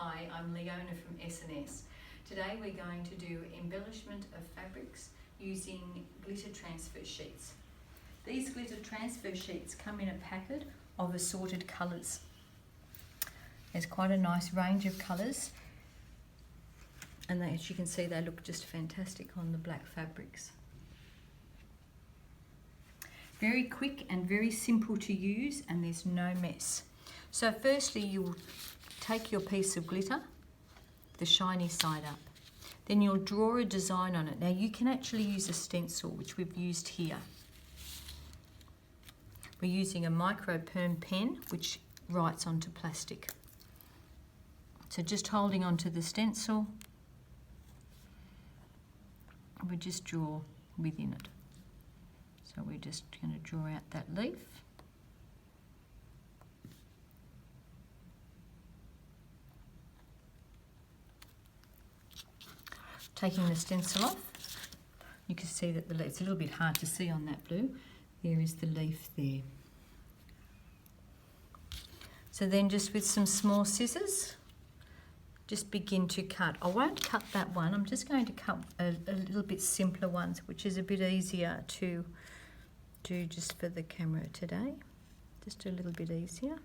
Hi, I'm Leona from S&S. Today we're going to do embellishment of fabrics using glitter transfer sheets. These glitter transfer sheets come in a packet of assorted colours. There's quite a nice range of colours, and as you can see, they look just fantastic on the black fabrics. Very quick and very simple to use, and there's no mess. So firstly, you'll take your piece of glitter, the shiny side up. Then you'll draw a design on it. Now you can actually use a stencil, which we've used here. We're using a Microperm pen, which writes onto plastic. So just holding onto the stencil, we just draw within it. So we're just going to draw out that leaf. Taking the stencil off, you can see that the leaf, it's a little bit hard to see on that blue. There is the leaf there. So then just with some small scissors, just begin to cut. I won't cut that one, I'm just going to cut a little bit simpler ones, which is a bit easier to do just for the camera today. Just a little bit easier.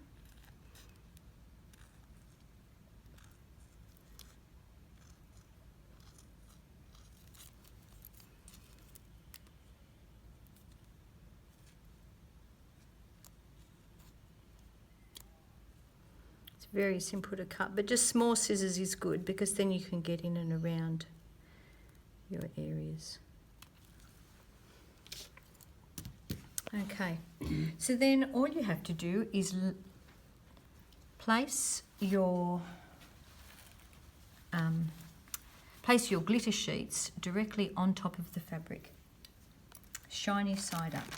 Very simple to cut, but just small scissors is good because then you can get in and around your areas. Okay, so then all you have to do is place your glitter sheets directly on top of the fabric, shiny side up.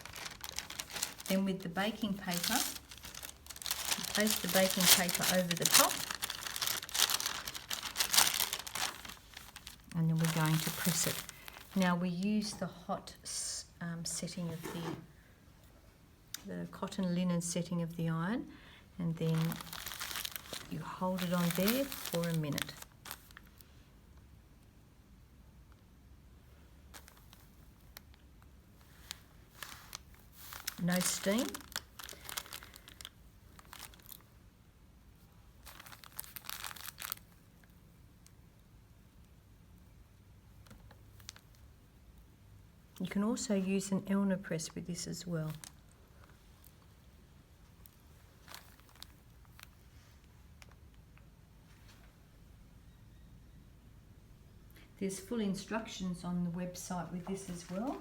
Then with the baking paper, place the baking paper over the top, and then we're going to press it. Now we use the hot setting of the cotton linen setting of the iron, and then you hold it on there for a minute. No steam. You can also use an Elna press with this as well. There's full instructions on the website with this as well.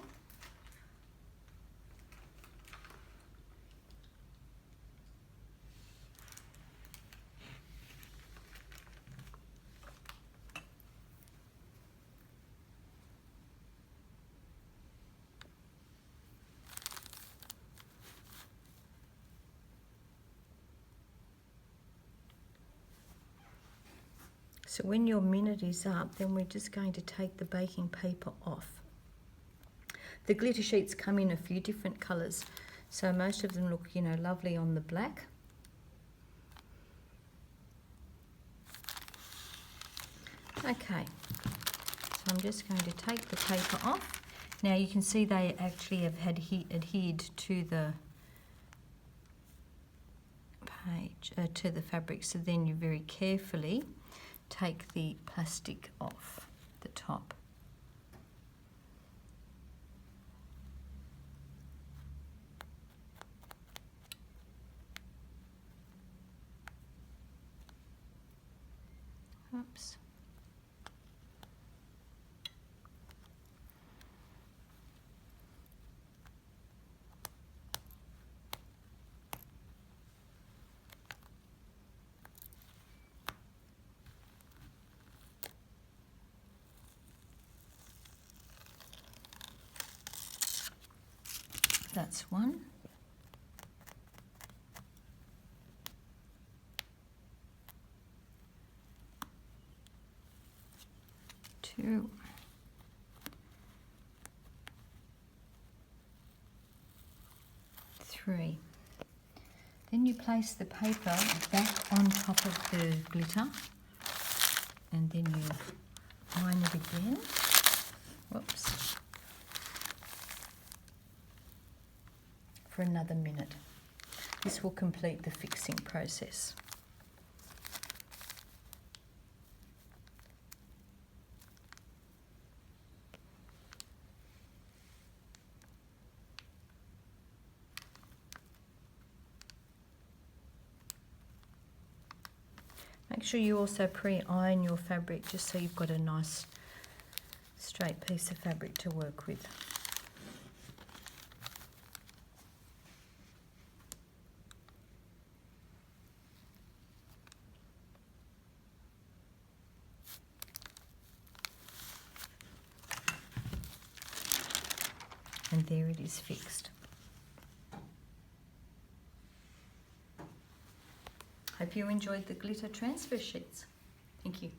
So when your minute is up, then we're just going to take the baking paper off. The glitter sheets come in a few different colours, so most of them look, lovely on the black. Okay, so I'm just going to take the paper off. Now you can see they actually have adhered to the page, to the fabric, so then you very carefully take the plastic off the top. Oops. That's one. Two. Three. Then you place the paper back on top of the glitter and then you iron it again. Whoops. For another minute. This will complete the fixing process. Make sure you also pre-iron your fabric just so you've got a nice straight piece of fabric to work with. And there it is fixed. Hope you enjoyed the glitter transfer sheets. Thank you.